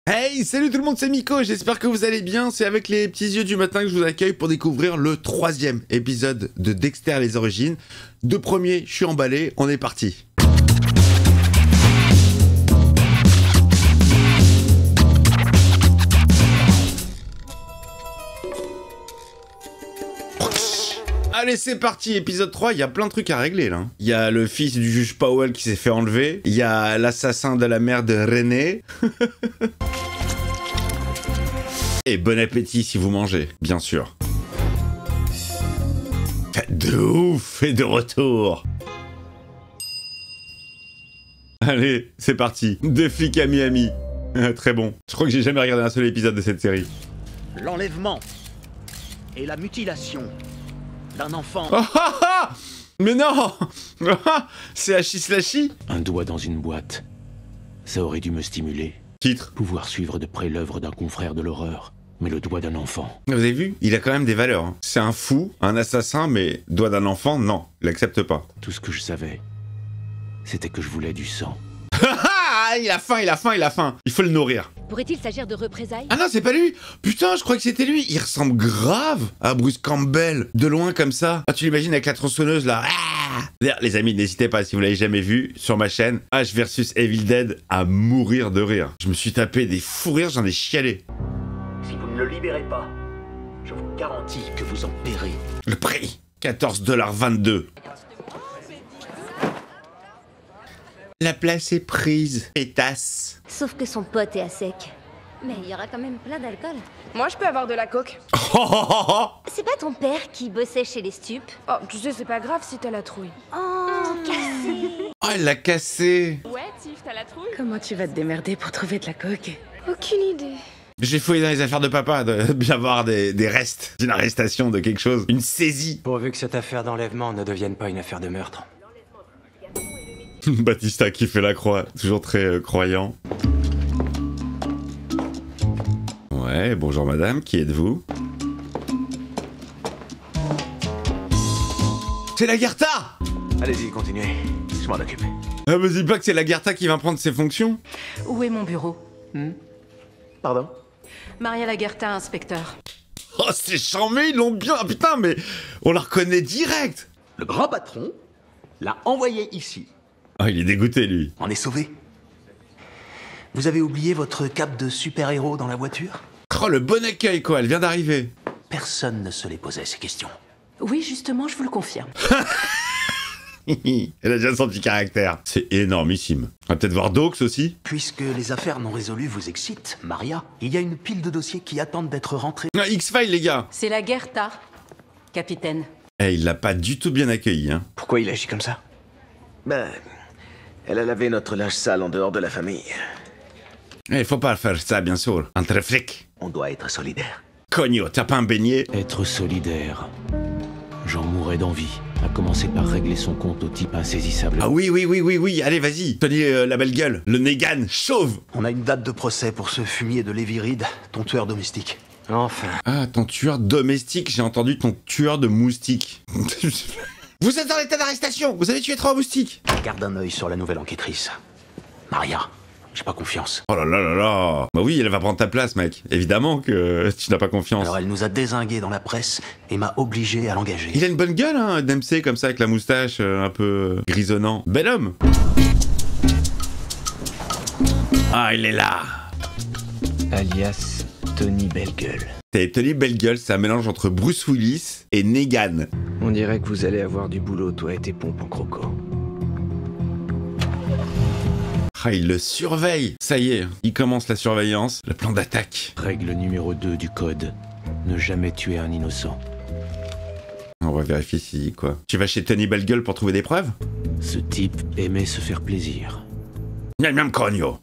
Hey, salut tout le monde, c'est Miko, j'espère que vous allez bien. C'est avec les petits yeux du matin que je vous accueille pour découvrir le 3e épisode de Dexter les origines. Deux premiers, je suis emballé, on est parti. Allez, c'est parti, épisode 3, il y a plein de trucs à régler là. Il y a le fils du juge Powell qui s'est fait enlever, il y a l'assassin de la mère de René. Et bon appétit si vous mangez, bien sûr. Fête de ouf et de retour. Allez, c'est parti. Deux flics à Miami. Très bon. Je crois que j'ai jamais regardé un seul épisode de cette série. L'enlèvement et la mutilation d'un enfant. Oh, ah, ah, mais non. C'est Hachi-Slashi. Un doigt dans une boîte. Ça aurait dû me stimuler. Titre. Pouvoir suivre de près l'œuvre d'un confrère de l'horreur. Mais le doigt d'un enfant. Vous avez vu? Il a quand même des valeurs. Hein. C'est un fou, un assassin, mais doigt d'un enfant, non. Il l'accepte pas. Tout ce que je savais, c'était que je voulais du sang. Il a faim, il a faim, il a faim. Il faut le nourrir. Pourrait-il s'agir de représailles? Ah non, c'est pas lui. Putain, je crois que c'était lui. Il ressemble grave à Bruce Campbell. De loin comme ça. Ah, tu l'imagines avec la tronçonneuse là. D'ailleurs, les amis, n'hésitez pas, si vous l'avez jamais vu, sur ma chaîne, Ash vs Evil Dead, à mourir de rire. Je me suis tapé des fous rires, j'en ai chialé. Si vous ne le libérez pas, je vous garantis que vous en paierez. Le prix, 14,22 $. La place est prise, pétasse. Sauf que son pote est à sec. Mais il y aura quand même plein d'alcool. Moi, je peux avoir de la coke. C'est pas ton père qui bossait chez les stupes? Oh, tu sais, c'est pas grave si t'as la trouille. Oh, cassé. Oh, elle l'a cassé. Ouais, Tiff, t'as la trouille? Comment tu vas te démerder pour trouver de la coke? Aucune idée. J'ai fouillé dans les affaires de papa, de bien voir des restes d'une arrestation, de quelque chose, une saisie. Pourvu que cette affaire d'enlèvement ne devienne pas une affaire de meurtre. Batista qui fait la croix, toujours très croyant. Ouais, bonjour madame, qui êtes-vous? C'est Lagertha! Allez-y, continuez. Je m'en occupe. Ah, me dis pas que c'est Lagertha qui va prendre ses fonctions? Où est mon bureau? Pardon? Maria Lagertha, inspecteur. Oh, c'est charmé, ils l'ont bien... Ah, putain, mais on la reconnaît direct! Le grand patron l'a envoyé ici. Ah, il est dégoûté, lui. On est sauvé. Vous avez oublié votre cape de super-héros dans la voiture? Oh, le bon accueil, quoi, elle vient d'arriver. Personne ne se les posait, ces questions. Oui, justement, je vous le confirme. Elle a déjà son petit caractère. C'est énormissime. On va peut-être voir Dox aussi. Puisque les affaires non résolues vous excitent, Maria, il y a une pile de dossiers qui attendent d'être rentrés. Ah, X-Files, les gars. C'est Lagertha, capitaine. Eh, il l'a pas du tout bien accueilli, hein. Pourquoi il agit comme ça? Ben, elle a lavé notre linge sale en dehors de la famille. Eh, faut pas faire ça, bien sûr. Entre flics. On doit être solidaire. Cogno, t'as pas un beignet? Être solidaire. J'en mourrais d'envie. À commencer par régler son compte au type insaisissable. Ah oui, allez, vas-y. Tony, la belle gueule. Le Negan, chauve. On a une date de procès pour ce fumier de Lévi Reed, ton tueur domestique. Enfin. Ah, ton tueur domestique, j'ai entendu ton tueur de moustiques. Vous êtes en état d'arrestation, vous avez tué 3 moustiques. Garde un œil sur la nouvelle enquêtrice. Maria, j'ai pas confiance. Oh là là là là. Bah oui, elle va prendre ta place, mec. Évidemment que tu n'as pas confiance. Alors elle nous a dézingués dans la presse et m'a obligé à l'engager. Il a une bonne gueule, hein, Dempsey, comme ça, avec la moustache un peu grisonnant. Bel homme. Ah, il est là. Alias Tony Bellegueule. C'est Tony Bellegueule, c'est un mélange entre Bruce Willis et Negan. On dirait que vous allez avoir du boulot, toi et tes pompes en croco. Ah, il le surveille. Ça y est, il commence la surveillance, le plan d'attaque. Règle numéro 2 du code. Ne jamais tuer un innocent. On va vérifier si, quoi. Tu vas chez Tony Bellegueule pour trouver des preuves? Ce type aimait se faire plaisir. Miam miam cogno.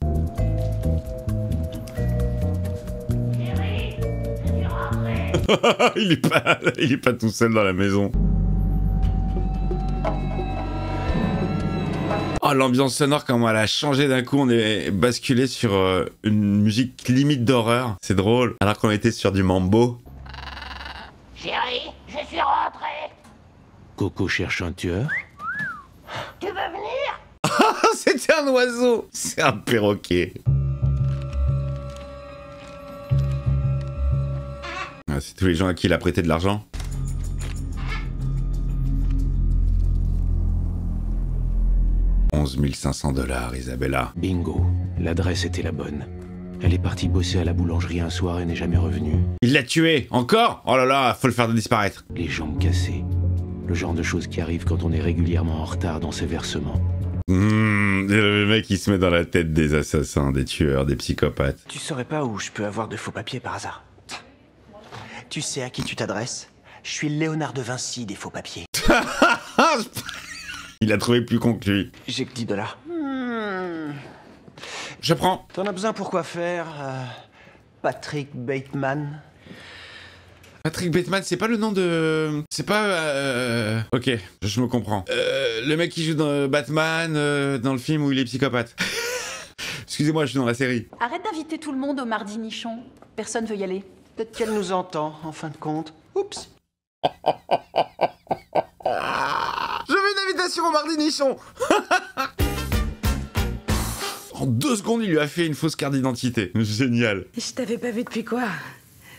il est pas tout seul dans la maison. Oh, l'ambiance sonore, comment elle a changé d'un coup. On est basculé sur une musique limite d'horreur. C'est drôle. Alors qu'on était sur du mambo. Chérie, je suis rentré. Coco cherche un tueur. Tu veux venir? C'était un oiseau. C'est un perroquet. C'est tous les gens à qui il a prêté de l'argent. $11 500, Isabella. Bingo. L'adresse était la bonne. Elle est partie bosser à la boulangerie un soir et n'est jamais revenue. Il l'a tué. Encore? Oh là là, faut le faire disparaître. Les jambes cassées. Le genre de choses qui arrivent quand on est régulièrement en retard dans ses versements. Le mec il se met dans la tête des assassins, des tueurs, des psychopathes. Tu saurais pas où je peux avoir de faux papiers par hasard? Tu sais à qui tu t'adresses? Je suis Léonard de Vinci des faux papiers. Il a trouvé plus con que lui. J'ai que $10. Je prends. T'en as besoin pour quoi faire Patrick Bateman? Patrick Bateman, c'est pas le nom de... C'est pas... Ok, je me comprends. Le mec qui joue dans Batman, dans le film où il est psychopathe. Excusez-moi, je suis dans la série. Arrête d'inviter tout le monde au mardi nichon. Personne veut y aller. Peut-être qu'elle nous entend, en fin de compte. Oups. Je veux une invitation au mardi nichon. En 2 secondes, il lui a fait une fausse carte d'identité. Génial. Je t'avais pas vu depuis quoi?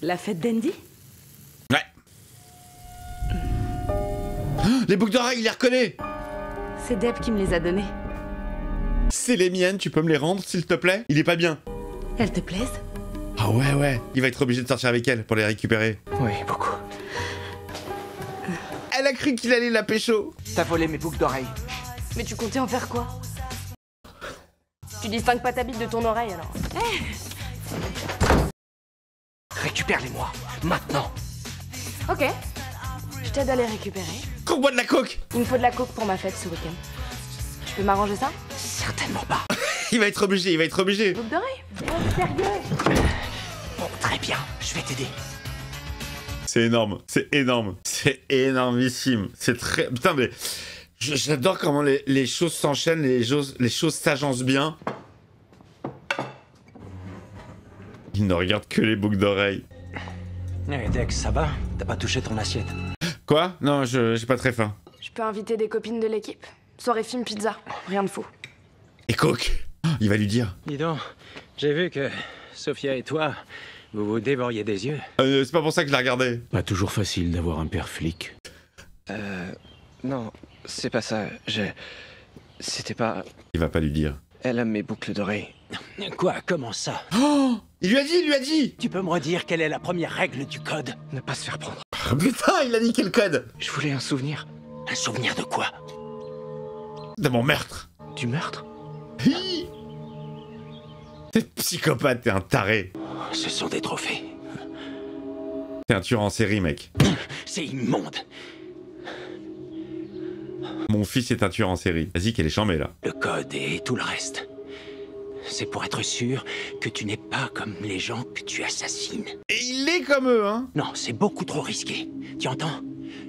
La fête d'Andy? Ouais. Les boucles d'oreilles, il les reconnaît. C'est Deb qui me les a donnés. C'est les miennes, tu peux me les rendre, s'il te plaît? Il est pas bien. Elles te plaisent? Ah ouais. Il va être obligé de sortir avec elle pour les récupérer. Oui, beaucoup. Elle a cru qu'il allait la pécho. T'as volé mes boucles d'oreilles. Mais tu comptais en faire quoi? Tu distingues pas ta bite de ton oreille alors? Récupère-les-moi, maintenant. Ok. Je t'aide à les récupérer. Qu'on boit de la coke. Il me faut de la coke pour ma fête ce week-end. Tu peux m'arranger ça? Certainement pas. Il va être obligé. Boucle d'oreille? Sérieux? Bon, très bien, je vais t'aider. C'est énorme. C'est énormissime. C'est très... Putain, mais... J'adore comment les choses s'enchaînent, les choses s'agencent bien. Il ne regarde que les boucles d'oreilles. Hey Dex, ça va? T'as pas touché ton assiette? Quoi? Non, j'ai pas très faim. Je peux inviter des copines de l'équipe? Soirée film pizza, rien de faux. Et coke. Il va lui dire. Dis donc, j'ai vu que Sophia et toi, vous vous dévoriez des yeux. C'est pas pour ça que je la regardais. Pas toujours facile d'avoir un père flic. Non, c'est pas ça. C'était pas... Il va pas lui dire. Elle a mes boucles d'oreilles. Quoi? Comment ça? Oh! Il lui a dit! Tu peux me redire quelle est la première règle du code? Ne pas se faire prendre. Oh, putain, il a dit quel code? Je voulais un souvenir. Un souvenir de quoi? De mon meurtre. Du meurtre? Hi. T'es psychopathe, t'es un taré. Ce sont des trophées. T'es un tueur en série, mec. C'est immonde. Mon fils est un tueur en série. Vas-y, qu'elle est chambée, là. Le code et tout le reste. C'est pour être sûr que tu n'es pas comme les gens que tu assassines. Et il est comme eux, hein? Non, c'est beaucoup trop risqué. Tu entends?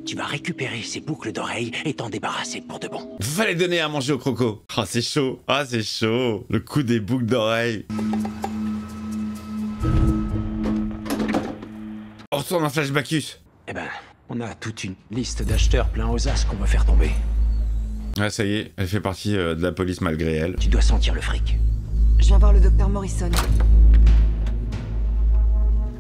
Tu vas récupérer ces boucles d'oreilles et t'en débarrasser pour de bon. Fallait donner à manger au croco. Ah, c'est chaud. Ah, c'est chaud. Le coup des boucles d'oreilles. On retourne en flashbackus. Eh ben, on a toute une liste d'acheteurs plein aux as qu'on veut faire tomber. Ah, ça y est, elle fait partie de la police malgré elle. Tu dois sentir le fric. Je viens voir le docteur Morrison.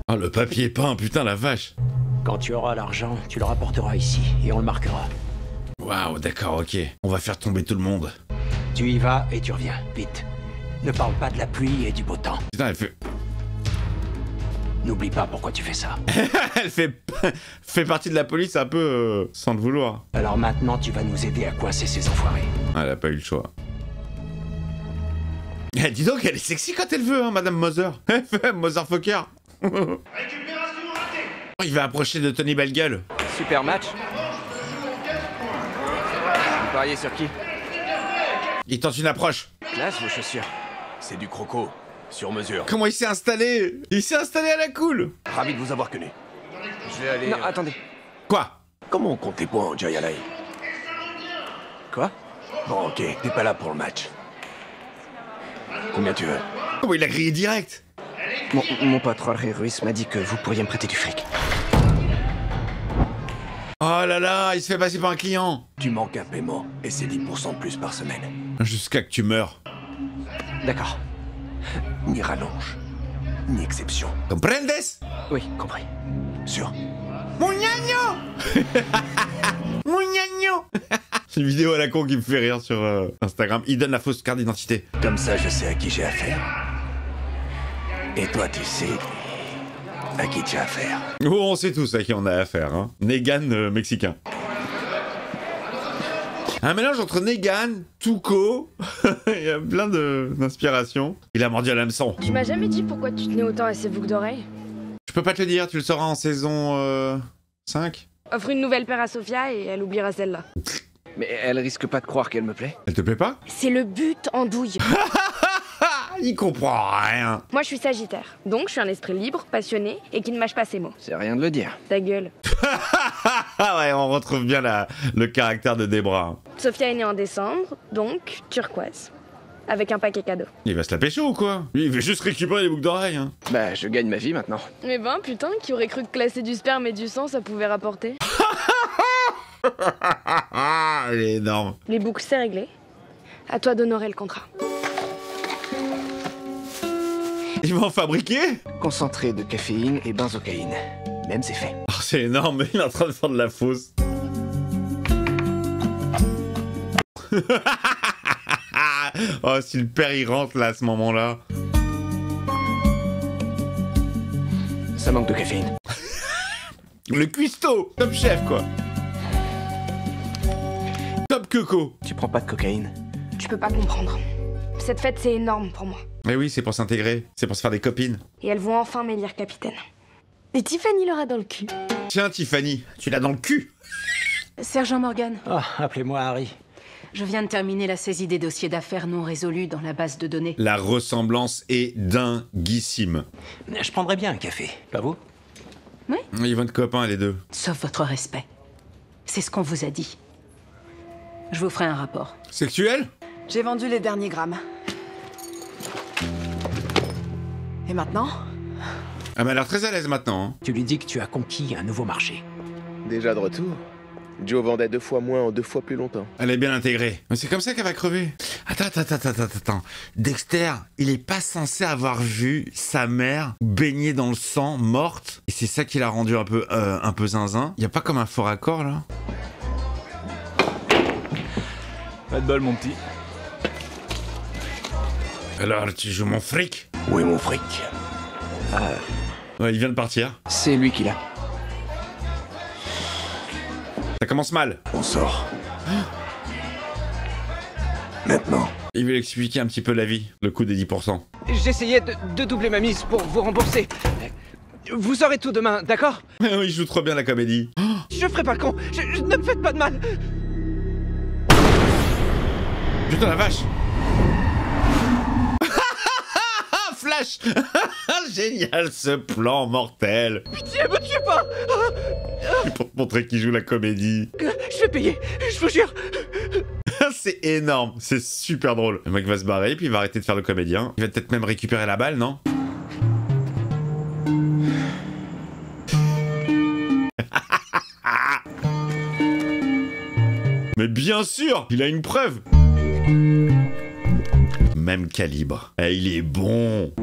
Ah, le papier peint, putain, la vache. Quand tu auras l'argent, tu le rapporteras ici et on le marquera. Waouh, d'accord, ok. On va faire tomber tout le monde. Tu y vas et tu reviens, vite. Ne parle pas de la pluie et du beau temps. Putain, elle fait... N'oublie pas pourquoi tu fais ça. Elle fait partie de la police un peu sans le vouloir. Alors maintenant, tu vas nous aider à coincer ces enfoirés. Ah, elle a pas eu le choix. Eh, dis donc, elle est sexy quand elle veut, hein, Madame Moser. Motherfucker. Récupération ratée. Il va approcher de Tony Bellegueule. Super match. Vous pariez sur qui? Il tente une approche. Classe vos chaussures. C'est du croco, sur mesure. Comment il s'est installé? Il s'est installé à la cool. Ravi de vous avoir connu. Je vais aller... Non, attendez. Quoi? Comment on compte tes points, Jayalai? Quoi? Bon, ok, t'es pas là pour le match. Combien tu veux? Comment il a grillé direct? Mon pote Rollery Ruiz m'a dit que vous pourriez me prêter du fric. Oh là là, il se fait passer par un client. Tu manques un paiement, et c'est 10% de plus par semaine. Jusqu'à que tu meurs. D'accord. Ni rallonge, ni exception. Comprendes? Oui, compris. Sûr. Mon gnagno. Mon gnagno. C'est une vidéo à la con qui me fait rire sur Instagram. Il donne la fausse carte d'identité. Comme ça, je sais à qui j'ai affaire. Et toi, tu sais à qui tu as affaire. Oh, on sait tous à qui on a affaire, hein. Negan mexicain. Un mélange entre Negan, Tuco, il y a plein d'inspiration. Il a mordu à l'hameçon. Tu m'as jamais dit pourquoi tu tenais autant à ces boucles d'oreilles? Je peux pas te le dire, tu le sauras en saison 5. Offre une nouvelle paire à Sophia et elle oubliera celle-là. Mais elle risque pas de croire qu'elle me plaît. Elle te plaît pas? C'est le but, andouille. Il comprend rien. Moi je suis Sagittaire, donc je suis un esprit libre, passionné et qui ne mâche pas ses mots. C'est rien de le dire. Ta gueule. Ouais, on retrouve bien le caractère de Debra. Sophia est née en décembre, donc turquoise. Avec un paquet cadeau. Il va se la pécho ou quoi? Lui, il veut juste récupérer les boucles d'oreilles. Hein. Bah, je gagne ma vie maintenant. Mais ben putain, qui aurait cru que classer du sperme et du sang ça pouvait rapporter? Elle est énorme. Les boucles c'est réglé. À toi d'honorer le contrat. Ils vont en fabriquer? Concentré de caféine et benzocaïne. Mêmes effets. Oh, c'est énorme, il est en train de faire de la fausse. Oh, si le père il rentre là à ce moment-là. Ça manque de caféine. Le cuistot, top chef quoi. Top coco. Tu prends pas de cocaïne? Tu peux pas comprendre. Cette fête c'est énorme pour moi. Mais oui, c'est pour s'intégrer, c'est pour se faire des copines. Et elles vont enfin m'élire capitaine. Et Tiffany l'aura dans le cul. Tiens Tiffany, tu l'as dans le cul. Sergent Morgan, Oh, appelez-moi Harry. je viens de terminer la saisie des dossiers d'affaires non résolus dans la base de données. La ressemblance est dinguissime. Je prendrais bien un café, pas vous? Ils vont être copains les deux. Sauf votre respect. C'est ce qu'on vous a dit. Je vous ferai un rapport. Sexuel? J'ai vendu les derniers grammes. Et maintenant? Elle m'a l'air très à l'aise maintenant. Hein. Tu lui dis que tu as conquis un nouveau marché. Déjà de retour? Joe vendait 2 fois moins en 2 fois plus longtemps. Elle est bien intégrée. Mais c'est comme ça qu'elle va crever. Attends. Dexter, il est pas censé avoir vu sa mère baignée dans le sang, morte. Et c'est ça qui l'a rendu un peu zinzin. Y a pas comme un faux raccord là? Pas de bol, mon petit. Alors, tu joues mon fric? Où est mon fric? Ouais, il vient de partir. C'est lui qui l'a. Ça commence mal. On sort. Maintenant. Il veut l'expliquer un petit peu la vie, le coût des 10%. J'essayais de doubler ma mise pour vous rembourser. Vous aurez tout demain, d'accord? Il joue trop bien la comédie. Je ferai pas le con. Ne me faites pas de mal. Putain la vache. Flash. Génial ce plan mortel. Pitié, me tuez pas. Pour te montrer qu'il joue la comédie. Je vais payer, je vous jure. C'est énorme, c'est super drôle. Le mec va se barrer, puis il va arrêter de faire le comédien. Il va peut-être même récupérer la balle, non? Mais bien sûr, il a une preuve. Même calibre. Eh, il est bon.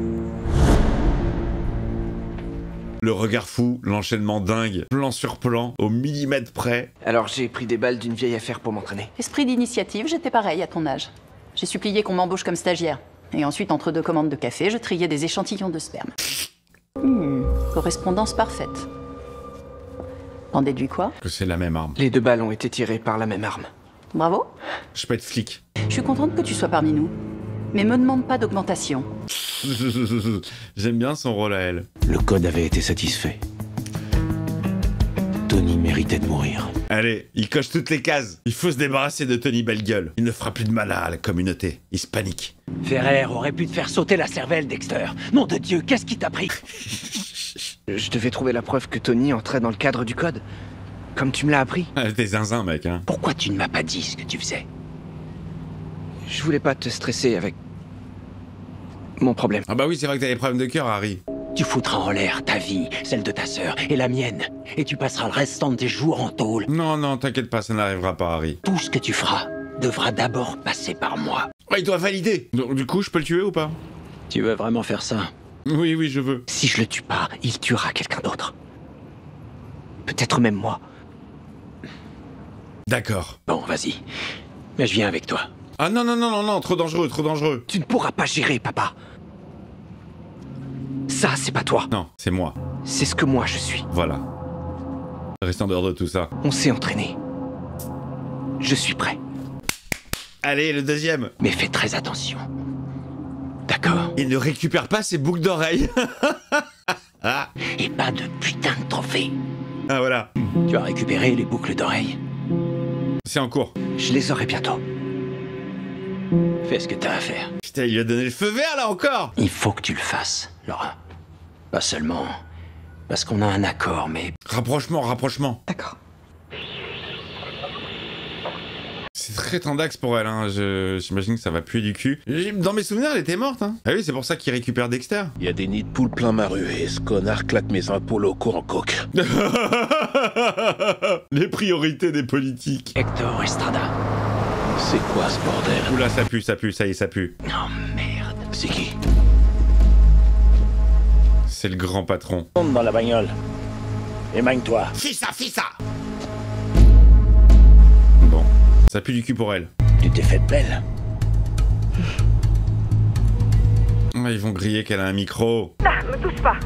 Le regard fou, l'enchaînement dingue, plan sur plan, au millimètre près. Alors j'ai pris des balles d'une vieille affaire pour m'entraîner. Esprit d'initiative, j'étais pareil à ton âge. J'ai supplié qu'on m'embauche comme stagiaire. Et ensuite, entre 2 commandes de café, je triais des échantillons de sperme. Correspondance parfaite. T'en déduis quoi? Que c'est la même arme. Les 2 balles ont été tirées par la même arme. Bravo. Je peux être flic. Je suis contente que tu sois parmi nous. Mais me demande pas d'augmentation. J'aime bien son rôle à elle. Le code avait été satisfait. Tony méritait de mourir. Allez, il coche toutes les cases. Il faut se débarrasser de Tony Bellegueule. Il ne fera plus de mal à la communauté. Il se panique. Ferrer aurait pu te faire sauter la cervelle, Dexter. Nom de Dieu, qu'est-ce qui t'a pris? Je devais trouver la preuve que Tony entrait dans le cadre du code. Comme tu me l'as appris. Ah, t'es zinzin, mec, hein. Pourquoi tu ne m'as pas dit ce que tu faisais? Je voulais pas te stresser avec mon problème. Ah bah oui, c'est vrai que t'as des problèmes de cœur, Harry. Tu foutras en l'air ta vie, celle de ta sœur et la mienne. Et tu passeras le restant de tes jours en tôle. Non, t'inquiète pas, ça n'arrivera pas, Harry. Tout ce que tu feras devra d'abord passer par moi. Ouais, il doit valider. Donc, du coup, je peux le tuer ou pas? Tu veux vraiment faire ça? Oui, je veux. Si je le tue pas, il tuera quelqu'un d'autre. Peut-être même moi. D'accord. Bon, vas-y. Mais je viens avec toi. Ah non, non, non, non, non, trop dangereux, trop dangereux. Tu ne pourras pas gérer, papa. Ça, c'est pas toi. Non, c'est moi. C'est ce que moi je suis. Voilà. Reste en dehors de tout ça. On s'est entraîné. Je suis prêt. Allez, le deuxième. Mais fais très attention. D'accord. Il ne récupère pas ses boucles d'oreilles. Ah. Et pas de putain de trophée. Ah voilà. Tu as récupéré les boucles d'oreilles? C'est en cours. Je les aurai bientôt. Fais ce que t'as à faire. Putain, il lui a donné le feu vert là encore. Il faut que tu le fasses, Laura. Pas seulement parce qu'on a un accord, mais... Rapprochement, rapprochement. D'accord. C'est très tendax pour elle, hein. J'imagine que ça va puer du cul. Dans mes souvenirs, elle était morte, hein. Ah oui, c'est pour ça qu'il récupère Dexter. Il y a des nids de poules plein ma rue et ce connard claque mes impôts locaux en coke. Les priorités des politiques. Hector Estrada. C'est quoi ce bordel? Oula, ça pue, ça y est, ça pue. Oh merde. C'est qui? C'est le grand patron. Monte dans la bagnole. Émagne-toi. Fissa, fissa. Bon, ça pue du cul pour elle. Tu t'es fait belle. Ils vont griller qu'elle a un micro. Ah, me touche pas.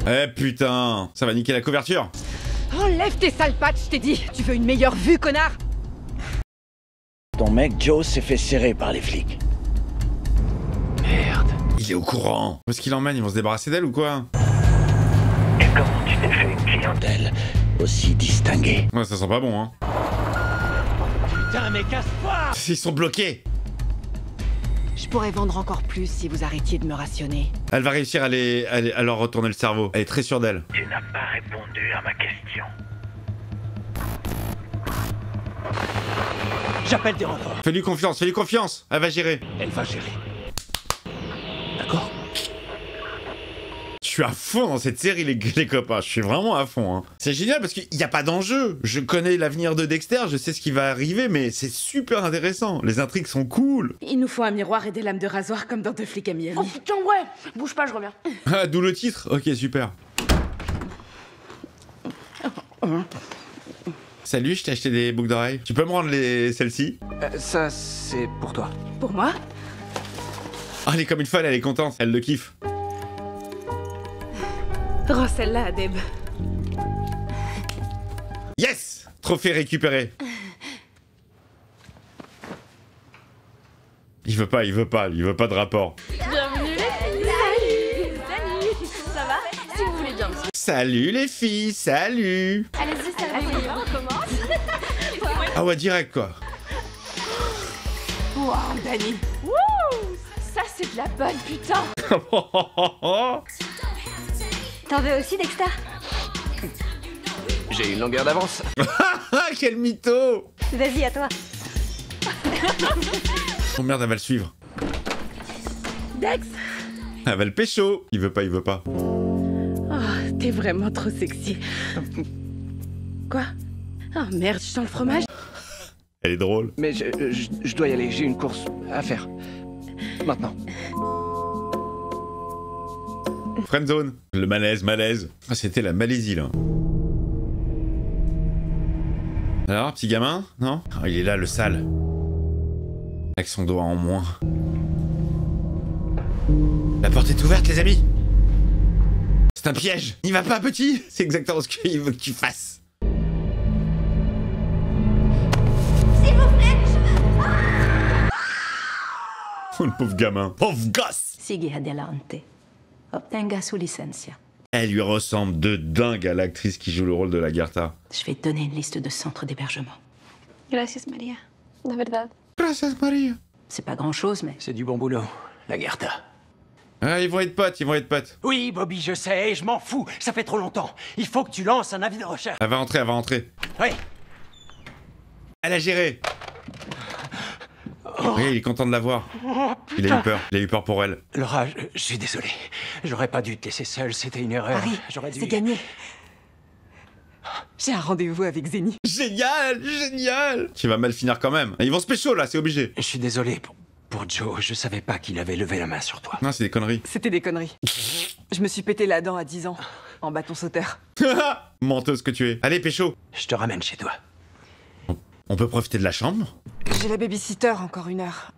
Eh putain, ça va niquer la couverture. Enlève tes sales pattes, je t'ai dit. Tu veux une meilleure vue, connard? Ton mec Joe s'est fait serrer par les flics. Merde. Il est au courant. Où est-ce qu'il emmène? Ils vont se débarrasser d'elle ou quoi? Et comment tu t'es fait une clientèle aussi distinguée? Ouais, ça sent pas bon, hein. Putain, mais casse-toi! Ils sont bloqués. Je pourrais vendre encore plus si vous arrêtiez de me rationner. Elle va réussir à leur retourner le cerveau. Elle est très sûre d'elle. Tu n'as pas répondu à ma question. J'appelle des renforts. Fais-lui confiance. Elle va gérer. Elle va gérer. D'accord? Je suis à fond dans cette série, les copains. Je suis vraiment à fond, hein. C'est génial parce qu'il n'y a pas d'enjeu. Je connais l'avenir de Dexter, je sais ce qui va arriver, mais c'est super intéressant. Les intrigues sont cool. Il nous faut un miroir et des lames de rasoir comme dans Deux flics à Miami. Oh putain, ouais. Bouge pas, je reviens. Ah, d'où le titre. Ok, super. Salut, je t'ai acheté des boucles d'oreilles. Tu peux me rendre celles-ci? Ça, c'est pour toi. Pour moi? Ah, elle est comme une folle, elle est contente. Elle le kiffe. Rends celle-là à Deb. Yes! Trophée récupéré. Il veut pas de rapport. Bienvenue les filles. Salut. Ça va? Si vous voulez bien, monsieur. Salut les filles, salut! Allez-y, servez. On commence. Ah ouais, direct quoi. Wow, Danny. Wouh! Ça, c'est de la bonne putain. T'en veux aussi, Dexter? J'ai une longueur d'avance. Quel mytho! Vas-y, à toi. Oh merde, elle va le suivre. Dex. Elle va le pécho. Il veut pas. Oh, t'es vraiment trop sexy. Quoi? Oh merde, je sens le fromage. Elle est drôle. Mais je dois y aller, j'ai une course à faire. Maintenant. Friendzone. Le malaise. Ah, c'était la Malaisie, là. Alors, petit gamin? Non? Oh, il est là, le sale. Avec son doigt en moins. La porte est ouverte, les amis! C'est un piège! Il va pas, petit! C'est exactement ce qu'il veut que tu fasses. S'il vous plaît, Oh, le pauvre gamin. Pauvre gosse! Sigue adelante. Obtenga su licencia. Elle lui ressemble de dingue à l'actrice qui joue le rôle de Lagarta. Je vais te donner une liste de centres d'hébergement. Gracias, Maria. De verdad. Gracias, Maria. C'est pas grand-chose, mais... C'est du bon boulot, Lagarta. Ah, ils vont être potes. Oui, Bobby, je sais, je m'en fous. Ça fait trop longtemps. Il faut que tu lances un avis de recherche. Elle va rentrer. Oui. Elle a géré. Oui, il est content de la voir. Oh, Il a eu peur pour elle. Laura, je suis désolé. J'aurais pas dû te laisser seule, c'était une erreur. Harry, J'aurais dû... c'est gagné. J'ai un rendez-vous avec Zénie. Génial! Tu vas mal finir quand même. Ils vont se pécho là, c'est obligé. Je suis désolé Pour Joe, je savais pas qu'il avait levé la main sur toi. Non, c'est des conneries. C'était des conneries. Je me suis pété la dent à 10 ans, en bâton sauteur. Menteuse que tu es. Allez, pécho. Je te ramène chez toi. On peut profiter de la chambre? J'ai la babysitter encore 1 heure.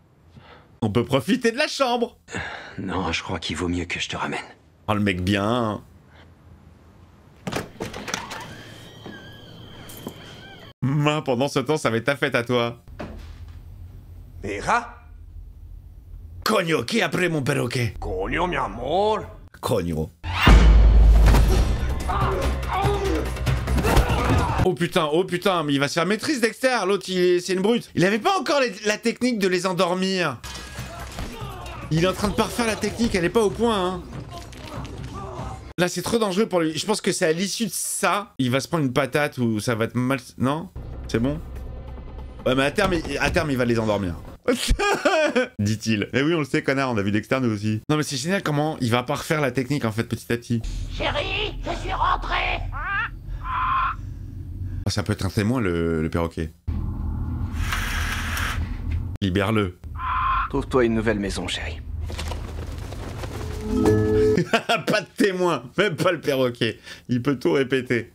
On peut profiter de la chambre. Non, je crois qu'il vaut mieux que je te ramène. Oh, le mec bien. Pendant ce temps, ça va être ta fête à toi. Mira. Coño, qui après mon perroquet? Coño, mi amor. Coño. Oh putain, mais il va se faire maîtrise Dexter, l'autre c'est une brute. Il avait pas encore la technique de les endormir. Il est en train de parfaire la technique, elle est pas au point, hein. Là, c'est trop dangereux pour lui. Je pense que c'est à l'issue de ça, il va se prendre une patate ou ça va être mal... Non? C'est bon? Ouais, mais à terme, il va les endormir. Dit-il. Eh oui, on le sait, connard, on a vu Dexter, nous aussi. Non, mais c'est génial comment il va parfaire la technique, en fait, petit à petit. Chérie, je suis rentré. Oh, ça peut être un témoin, le perroquet. Libère-le. Trouve-toi une nouvelle maison, chérie. Pas de témoin, même pas le perroquet. Il peut tout répéter.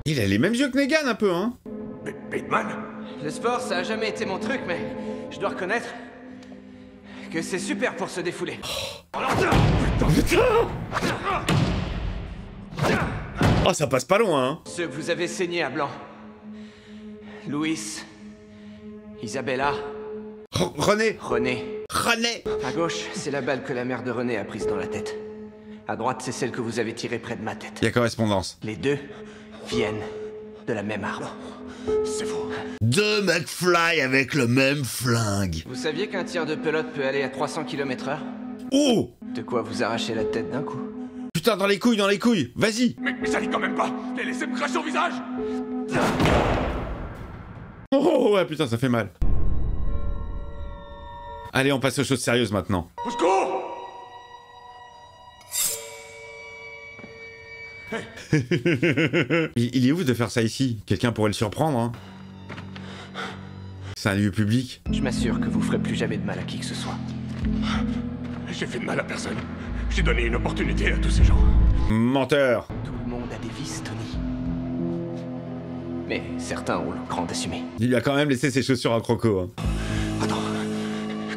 Il a les mêmes yeux que Negan un peu, hein. Bateman. Le sport, ça a jamais été mon truc, mais je dois reconnaître que c'est super pour se défouler. Oh, ça passe pas loin, hein. Ceux que vous avez saignés à blanc. Louis. Isabella. René. René. René. À gauche, c'est la balle que la mère de René a prise dans la tête. À droite, c'est celle que vous avez tirée près de ma tête. Il y a correspondance. Les deux viennent de la même arme. C'est faux. Deux McFly avec le même flingue. Vous saviez qu'un tir de pelote peut aller à 300 km/h? Oh! De quoi vous arracher la tête d'un coup. Putain, dans les couilles, vas-y! Mais ça lit quand même pas. Les laissez me cracher au visage. Oh ouais, putain, ça fait mal. Allez, on passe aux choses sérieuses maintenant. Au secours. Il est ouf de faire ça ici. Quelqu'un pourrait le surprendre, hein. C'est un lieu public. Je m'assure que vous ferez plus jamais de mal à qui que ce soit. J'ai fait de mal à personne. J'ai donné une opportunité à tous ces gens. Menteur. Tout le monde a des vices, Tony. Mais certains ont le cran d'assumer. Il lui a quand même laissé ses chaussures à croco, hein. Attends.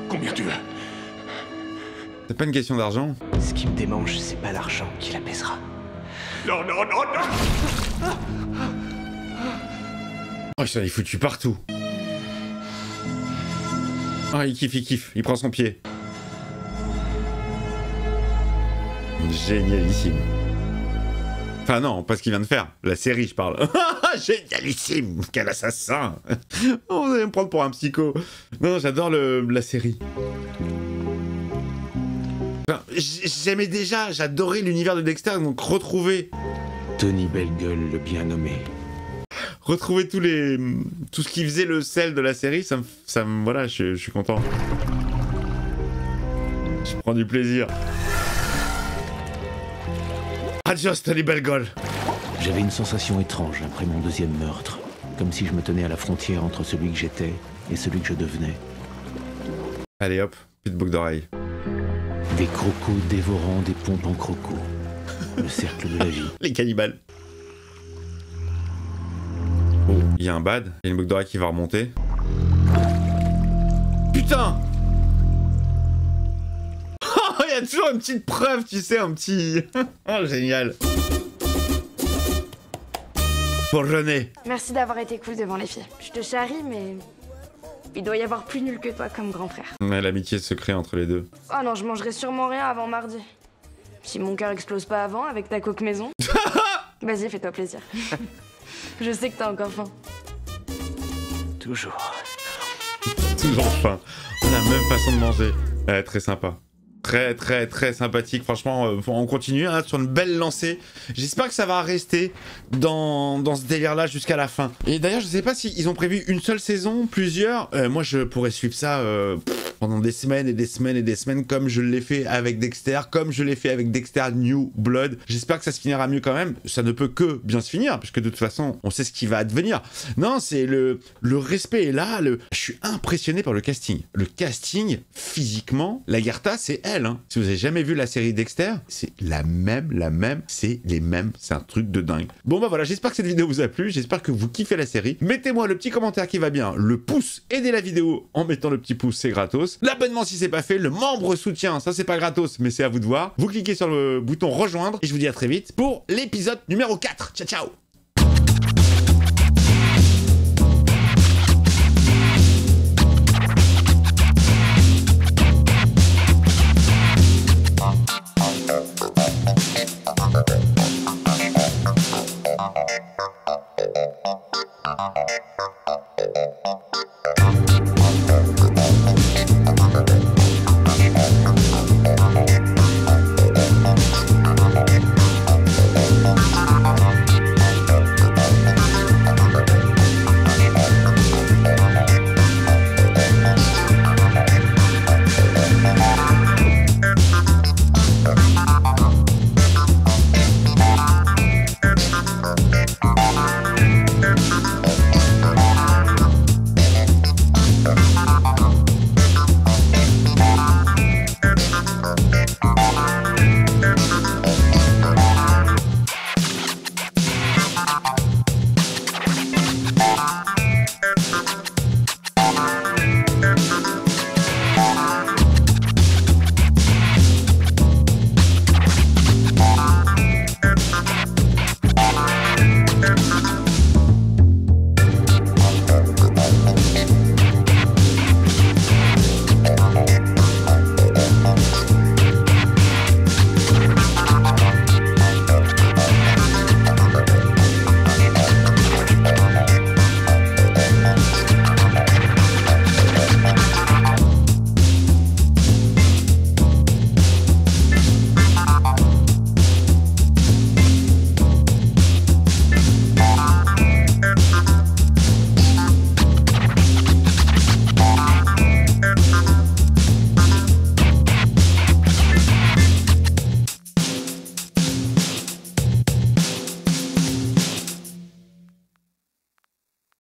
Combien tu veux? C'est pas une question d'argent. Ce qui me démange, c'est pas l'argent qui l'apaisera. Non, non, non, non. Oh, il s'en est foutu partout. Oh, il kiffe. Il prend son pied. Génialissime. Enfin non, pas ce qu'il vient de faire. La série, je parle. Génialissime. Quel assassin. Oh, vous allez me prendre pour un psycho. Non, j'adore la série. Enfin, j'aimais déjà, j'adorais l'univers de Dexter, donc retrouver... Tony Bellegueule, le bien nommé. Retrouver tout ce qui faisait le sel de la série, ça me voilà, je suis content. Je prends du plaisir. Adios, Tony Bellegueule. J'avais une sensation étrange après mon deuxième meurtre. Comme si je me tenais à la frontière entre celui que j'étais et celui que je devenais. Allez hop, petite boucle d'oreille. Des crocos dévorant des pompes en crocos. Le cercle de la vie. Les cannibales. Oh, il y a un bad. Il y a une boucle d'oreille qui va remonter. Putain! Oh, il y a toujours une petite preuve, tu sais, un petit... Oh, génial. Pour René. Merci d'avoir été cool devant les filles. Je te charrie, mais il doit y avoir plus nul que toi comme grand frère. Mais l'amitié se crée entre les deux. Oh non, je mangerai sûrement rien avant mardi. Si mon cœur explose pas avant avec ta coque maison. Vas-y, fais-toi plaisir. Je sais que t'as encore faim. Toujours. Toujours faim. On a la même façon de manger. Très sympa. Très sympathique. Franchement, on continue hein, sur une belle lancée. J'espère que ça va rester dans ce délire-là jusqu'à la fin. Et d'ailleurs, je sais pas s'ils ont prévu une seule saison, plusieurs. Moi, je pourrais suivre ça pendant des semaines et des semaines et des semaines, comme je l'ai fait avec Dexter, comme je l'ai fait avec Dexter New Blood. J'espère que ça se finira mieux quand même. Ça ne peut que bien se finir, puisque de toute façon, on sait ce qui va advenir. Non, c'est le respect est là. Je suis impressionné par le casting. Le casting, physiquement, Lagertha, c'est elle. Hein. Si vous avez jamais vu la série Dexter, c'est la même, c'est les mêmes. C'est un truc de dingue. Bon bah voilà, j'espère que cette vidéo vous a plu. J'espère que vous kiffez la série. Mettez-moi le petit commentaire qui va bien, le pouce, aidez la vidéo en mettant le petit pouce, c'est gratos. L'abonnement si c'est pas fait, le membre soutien, ça c'est pas gratos, mais c'est à vous de voir. Vous cliquez sur le bouton rejoindre et je vous dis à très vite pour l'épisode numéro 4. Ciao ciao.